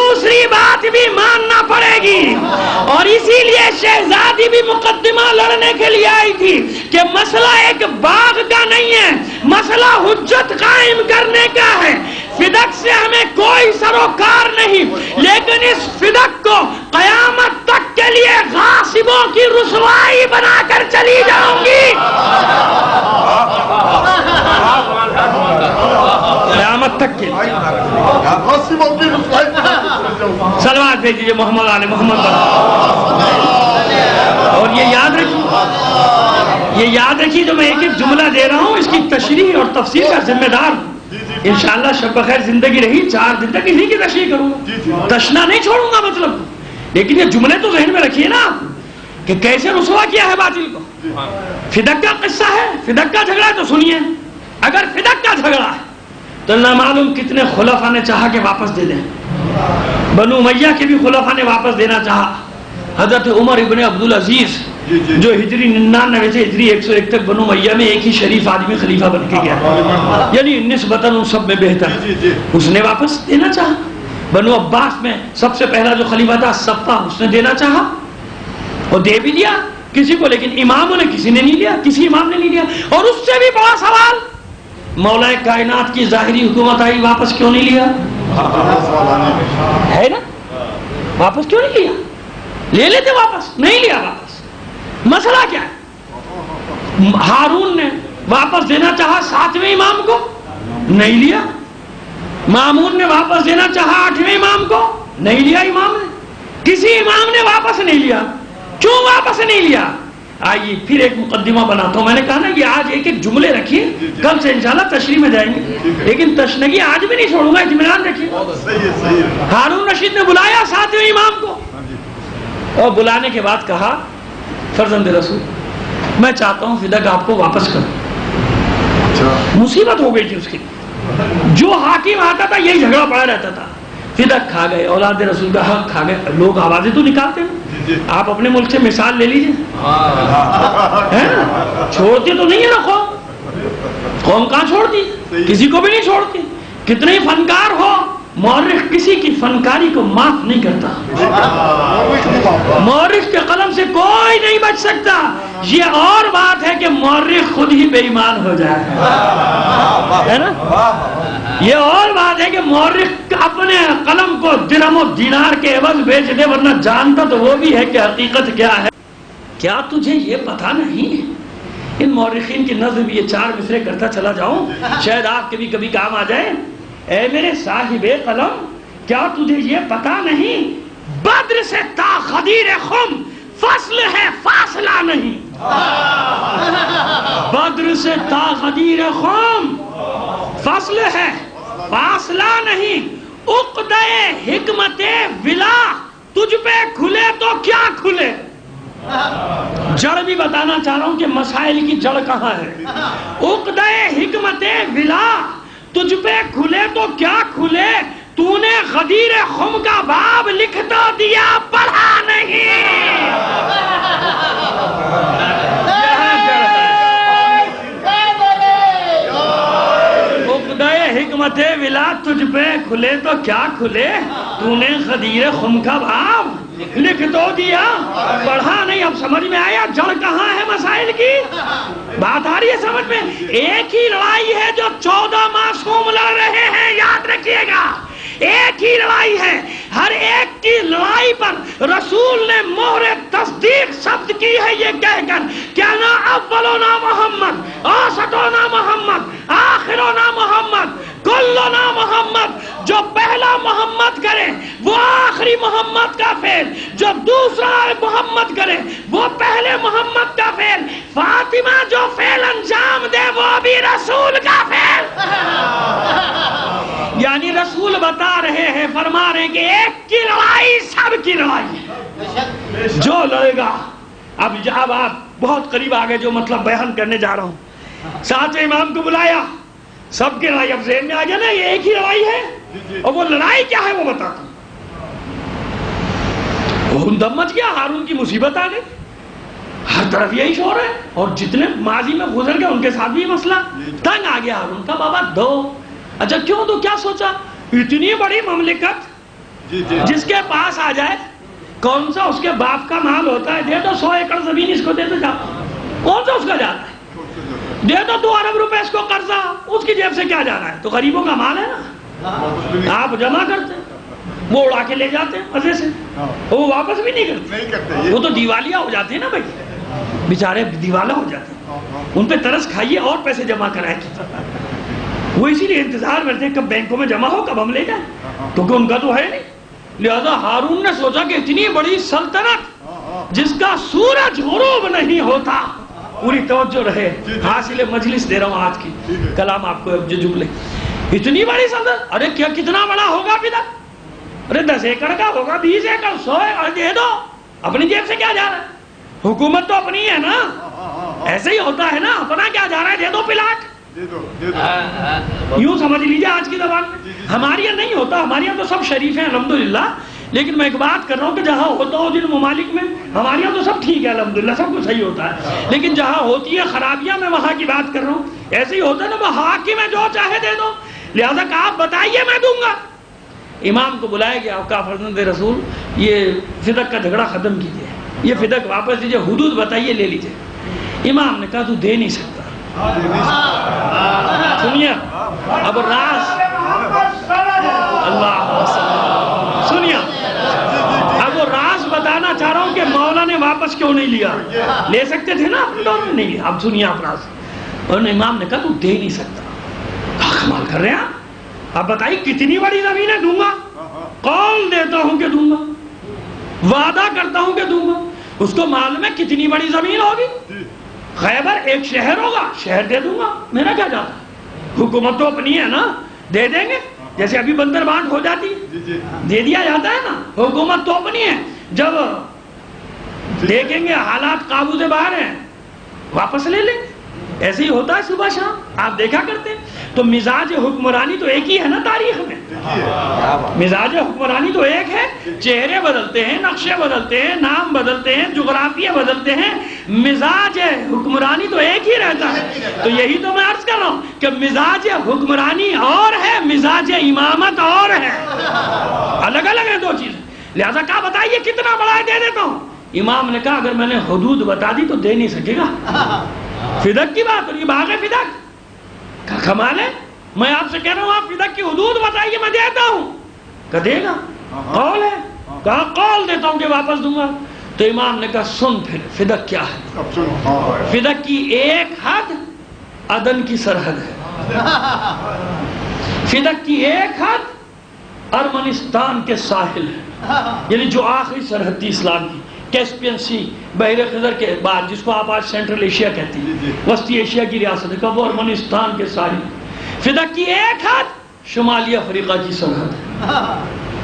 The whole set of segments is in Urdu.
دوسری بات بھی ماننا پڑے گی، اور اسی لیے شہزادی بھی مقدمہ لڑنے کے لیے آئی تھی کہ مسئلہ ایک باغ کا نہیں ہے، مسئلہ حجت قائم کرنے کا ہے۔ فدق سے ہمیں کوئی سروکار نہیں، لیکن اس فدق کو قیامت تک کے لیے غاصبوں کی رسوائی بنا کر چلی جاؤں گی۔ قیامت تک کے لیے صلوات بھیجیے محمد علی محمد۔ اور یہ یاد رکھیے جو میں ایک ایک جملہ دے رہا ہوں، اس کی تشریح اور تفسیر کا ذمہ دار انشاءاللہ شب بخیر زندگی رہی 4 دن تک انہی کی تشریح کروں گا، تشنا نہیں چھوڑوں گا مطلب۔ لیکن یہ جملے تو ذہن میں رکھیے نا کہ کیسے رسوا کیا ہے باطل کو۔ فدق کا قصہ ہے، فدق کا جھگڑا ہے تو سنیے۔ اگر فدق کا جھگڑا ہے تو نہ معلوم کتنے خلفاء نے چاہا کہ واپس دے دیں۔ بنو امیہ کے بھی خلفاء نے واپس دینا چاہا۔ حضرت عمر ابن عبدالعزیز جو ہجری 99 سے ہجری 101 تک بنو امیہ میں ایک ہی شریف آدمی خلیفہ بن کے گیا، یعنی نسبتاً ان سب میں بہتر، اس نے واپس دینا چاہا۔ بنو عباس میں سب سے پہلا جو خلیفہ تھا صفہ، اس نے دینا چاہا اور دے بھی دیا کسی کو، لیکن اماموں نے کسی نے نہیں لیا، کسی امام نے نہیں لیا۔ اور اس سے بھی بڑا سوال، مولا کائنات کی ظاہری حکومت آئی، واپس کیوں نہیں لیا؟ ہے نا، واپس کیوں نہیں لیا؟ لے لیتے واپس، نہیں لیا واپس۔ مسئلہ کیا ہے؟ ہارون نے واپس دینا چاہا 7ویں امام کو، نہیں لیا۔ مامون نے واپس دینا چاہا 8ویں امام کو، نہیں لیا امام نے۔ کسی امام نے واپس نہیں لیا، کیوں واپس نہیں لیا؟ آئیے پھر ایک مقدمہ بناتا ہوں۔ میں نے کہا نا یہ آج ایک ایک جملے رکھیے، کل سے انشاءاللہ تشریح میں جائیں گے، لیکن تشنگی آج بھی نہیں چھوڑوں گا، اطمینان رکھیے۔ ہارون رشید نے بلایا 7ویں امام کو، اور بلانے کے بعد کہا فرزند رسول میں چاہتا ہوں فدق آپ کو واپس کروں۔ مصیبت ہو گئی تھی اس کی، جو حاکم آتا تھا یہی جھگڑا پڑا رہتا تھا۔ فدق کھا گئے، اولاد رسول کا حق کھا گئے۔ لوگ آوازیں تو نکالتے ہیں، آپ اپنے ملک سے مثال لے لیجئے، چھوڑتے تو نہیں ہے نا قوم کہاں چھوڑتی؟ کسی کو بھی نہیں چھوڑتی۔ کتنے ہی فنکار ہو، مورخ کسی کی فنکاری کو معاف نہیں کرتا، مورخ کے قلم سے کوئی نہیں بچ سکتا۔ یہ اور بات ہے کہ مورخ خود ہی بے ایمان ہو جائے، ہے نا؟ یہ اور بات ہے کہ مورخ اپنے قلم کو درہم و دینار کے عوض بیچ دے، ورنہ جانتا تو وہ بھی ہے کہ حقیقت کیا ہے۔ کیا تجھے یہ پتا نہیں؟ ان مورخین کی نظم یہ 4 مصرے کرتا چلا جاؤں، شاید آپ کے بھی کبھی کام آ جائے۔ اے میرے صاحب قلم، کیا تجھے یہ پتا نہیں؟ بدر سے تا غدیر خم فصل ہے، فاصلہ نہیں۔ بدر سے تا غدیر خم فصل ہے، فاصلہ نہیں۔ عقدہ حکمت ولا تجھ پہ کھلے تو کیا کھلے؟ جڑ بھی بتانا چاہ رہا ہوں کہ مسائل کی جڑ کہاں ہے۔ عقدہ حکمت ولا تجھ پہ کھلے تو کیا کھلے؟ تو نے غدیر خم کا باب لکھ تو دیا، پڑھا نہیں۔ عقدہ حکمت ولا تجھ پہ کھلے تو کیا کھلے؟ تو نے غدیر خم کا باب لکھ تو دیا، پڑھا نہیں۔ اب سمجھ میں آیا جڑ کہاں ہے مسائل کی؟ بات آ رہی ہے سمجھ میں؟ ایک ہی لڑائی ہے جو 14 معصوم لڑ رہے ہیں، یاد رکھیے گا۔ ایک ہی لڑائی ہے، ہر ایک کی لڑائی پر رسول نے مہر تصدیق ثبت کی ہے یہ کہہ کر کیا نا اولنا محمد، اوسطنا محمد، آخرنا محمد، کلنا محمد۔ جو پہلا محمد کرے وہ آخری محمد کا فعل، جو دوسرا محمد کرے وہ پہلے محمد کا فعل، فاطمہ جو فعل انجام دے وہ بھی رسول کا فعل۔ یعنی رسول بتا رہے ہیں، فرما رہے ہیں کہ ایک کی لڑائی سب کی لڑائی ہے، جو لڑے گا۔ اب آپ بہت قریب آگے جو مطلب بیان کرنے جا رہا ہوں، 7 امام کو بلایا، سب کی لڑائی اب ذہن میں آ گیا نا، یہ ایک ہی لڑائی ہے، اور وہ لڑائی کیا ہے وہ بتاتا ہوں۔ دم مچ گیا، ہارون کی مصیبت آ گئی، ہر طرف یہی شور ہے، اور جتنے ماضی میں گزر گئے ان کے ساتھ بھی یہ مسئلہ۔ تنگ آ گیا ہارون کا، بابا دو۔ اچھا کیوں دو؟ کیا سوچا؟ اتنی بڑی مملکت جس کے پاس آ جائے کون سا اس کے باپ کا مال ہوتا ہے، دے دو 100 ایکڑ زمین اس کو دے دو جا، کون سا اس کا جاتا ہے؟ دے دو 2 ارب روپے اس کو قرضہ، اس کی جیب سے کیا جا رہا ہے؟ تو غریبوں کا مال ہے نا، آپ جمع کرتے ہیں، وہ اڑا کے لے جاتے ہیں مزے سے، وہ واپس بھی نہیں کرتے، وہ تو دیوالیہ ہو جاتے ہیں نا بھائی، بیچارے دیوالیہ ہو جاتے ہیں، ان پہ ترس کھائیے اور پیسے جمع کرائیں، وہ اسی لیے انتظار کرتے ہیں کب بینکوں میں جمع ہو، کب ہم لے جائیں، کیونکہ ان کا تو ہے نہیں۔ لہذا ہارون نے سوچا کہ اتنی بڑی سلطنت جس کا سورج غروب نہیں ہوتا، پوری توجہ رہے، حاصل مجلس دے رہا ہوں آج کی کلام آپ کو، جو جملے، اتنی بڑی سلطنت، ارے کیا کتنا بڑا ہوگا پھر؟ ارے 10 ایکڑ کا ہوگا، 20 ایکڑ، 100 ایکڑ، دے دو، اپنی جیب سے کیا جا رہا ہے؟ حکومت تو اپنی ہے نا، ایسے ہی ہوتا ہے نا، اپنا کیا جا رہا ہے؟ دے دو پلاٹ، یوں سمجھ لیجئے آج کی زبان میں۔ ہمارے یہاں نہیں ہوتا، ہمارے یہاں تو سب شریف ہیں الحمدللہ، لیکن میں ایک بات کر رہا ہوں کہ جہاں ہوتا ہو جن ممالک میں، ہمارے یہاں تو سب ٹھیک ہے الحمدللہ، سب کچھ صحیح ہوتا ہے، لیکن جہاں ہوتی ہے خرابیاں، میں وہاں کی بات کر رہا ہوں، ایسے ہی ہوتا ہے نا، وہ حاکم ہے جو چاہے دے دو، لہذا کہا آپ بتائیے میں دوں گا۔ امام کو بلایا گیا، کہا فرزند رسول یہ فدق کا جھگڑا ختم کیجئے، یہ فدق واپس دیجئے، حدود بتائیے لے لیجئے۔ امام نے کہا تو دے نہیں سکتا، سنیے اب راز، اللہ سنیے اب وہ راز بتانا چاہ رہا ہوں کہ مولا نے واپس کیوں نہیں لیا، لے سکتے تھے نا اپنے دور میں، نہیں، اب سنیے آپ راز۔ اور امام نے کہا تو دے نہیں سکتا، کمال کر رہے ہیں آپ بتائیے کتنی بڑی زمینیں دوں گا، قول دیتا ہوں کہ دوں گا، وعدہ کرتا ہوں کہ دوں گا، اس کو معلوم ہے کتنی بڑی زمین ہوگی، خیبر ایک شہر ہوگا، شہر دے دوں گا، میرا کیا جاتا، حکومت تو اپنی ہے نا، دے دیں گے، جیسے ابھی بندر بانٹ ہو جاتی ہے، دے دیا جاتا ہے نا، حکومت تو اپنی ہے، جب دیکھیں گے حالات قابو سے باہر ہیں واپس لے لیں گے، ایسے ہی ہوتا ہے صبح شام، آپ دیکھا کرتے ہیں۔ تو مزاج حکمرانی تو ایک ہی ہے نا تاریخ میں، مزاج حکمرانی تو ایک ہے، چہرے بدلتے ہیں، نقشے بدلتے ہیں، نام بدلتے ہیں، جغرافیہ بدلتے ہیں، مزاج حکمرانی تو ایک ہی رہتا ہے۔ تو یہی تو میں عرض کر رہا ہوں کہ مزاج حکمرانی اور ہے، مزاج امامت اور ہے، الگ الگ ہیں دو چیزیں۔ لہذا کہا بتائیے کتنا بڑا ہے، دے دیتا ہوں۔ امام نے کہا اگر میں نے حدود بتا دی تو دے نہیں سکے گا، فدق کی بات، اور یہ باغ فدق، کمال ہے، میں آپ سے کہہ رہا ہوں آپ فدق کی حدود بتائیے میں دیتا ہوں، کہا دے گا، قول ہے، کہا قول دیتا ہوں کہ واپس دوں گا۔ تو امام نے کہا سن پھر فدق کیا ہے، فدق کی ایک حد عدن کی سرحد ہے، فدق کی ایک حد ارمنستان کے ساحل ہے، یعنی جو آخری سرحد تھی اسلام کی، کیسپین سی، بحر خزر کے بعد، جس کو آپ آج سینٹرل ایشیا کہتی ہیں، وسطی ایشیا کی ریاست ہے، وہ ارمنستان کے ساحل، فدق کی ایک حد شمالی افریقہ کی سرحد ہے،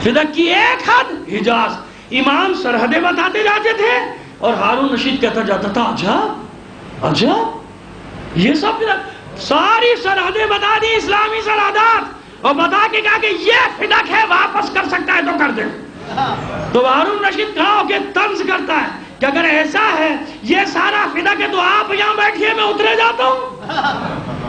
فدق کی ایک حد حجاز۔ امام سرحدیں بتاتے جاتے تھے اور ہارون رشید کہتا جاتا تھا عجب عجب، یہ سب فدق، ساری سرحدیں بتا دی، اسلامی سرحدات، اور بتا کے کہا کہ یہ فدق ہے، واپس کر سکتا ہے تو کر دے۔ تو ہارون رشید کہا ہو کہ طنز کرتا ہے کہ اگر ایسا ہے یہ سارا فدق ہے تو آپ یہاں بیٹھئے میں اترے جاتا ہوں،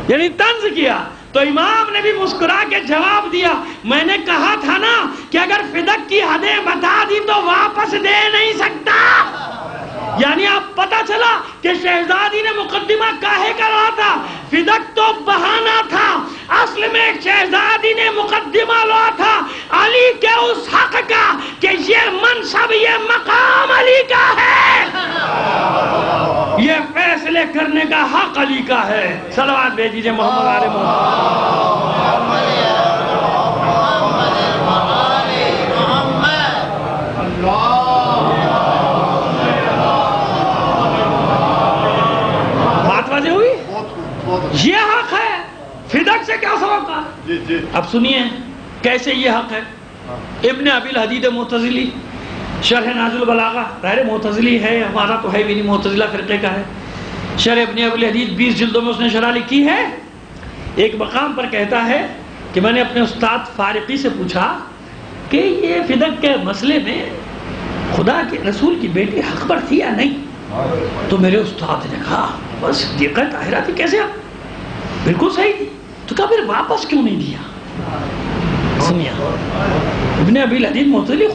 یعنی طنز کیا۔ تو امام نے بھی مسکرا کے جواب دیا میں نے کہا تھا نا کہ اگر فدق کی حدیں بتا دی تو واپس دے نہیں سکتا، یعنی اب پتہ چلا کہ شہزادی نے مقدمہ کاہے کر رہا تھا، فدق تو بہانہ تھا، اصل میں شہزادی نے مقدمہ لوا تھا علی کے اس حق کا کہ یہ منصب، یہ مقام علی کا ہے، یہ فیصلے کرنے کا حق علی کا ہے۔ صلوات بھیجیے محمد آل محمد۔ بات واضح ہوئی؟ یہ حق ہے، فدق سے کیا سبب؟ اب سنیے کیسے یہ حق ہے۔ ابن ابی الحدید معتزلی، شرح ناز البلاغہ، ظاہر معتزلی ہے، ہمارا تو ہے بھی نہیں، معتزلہ فرقے کا ہے، شرح ابن ابی الحدید 20 جلدوں میں اس نے شرح لکھی ہے۔ ایک مقام پر کہتا ہے کہ میں نے اپنے استاد فارقی سے پوچھا کہ یہ فدق کے مسئلے میں خدا کے رسول کی بیٹی حق پر تھی یا نہیں، تو میرے استاد نے کہا بس صدیقہ طاہرہ تھی، کیسے بالکل صحیح تھی، تو کہا پھر واپس کیوں نہیں دیا؟ سنیا ابن ابی الحدید معتزلی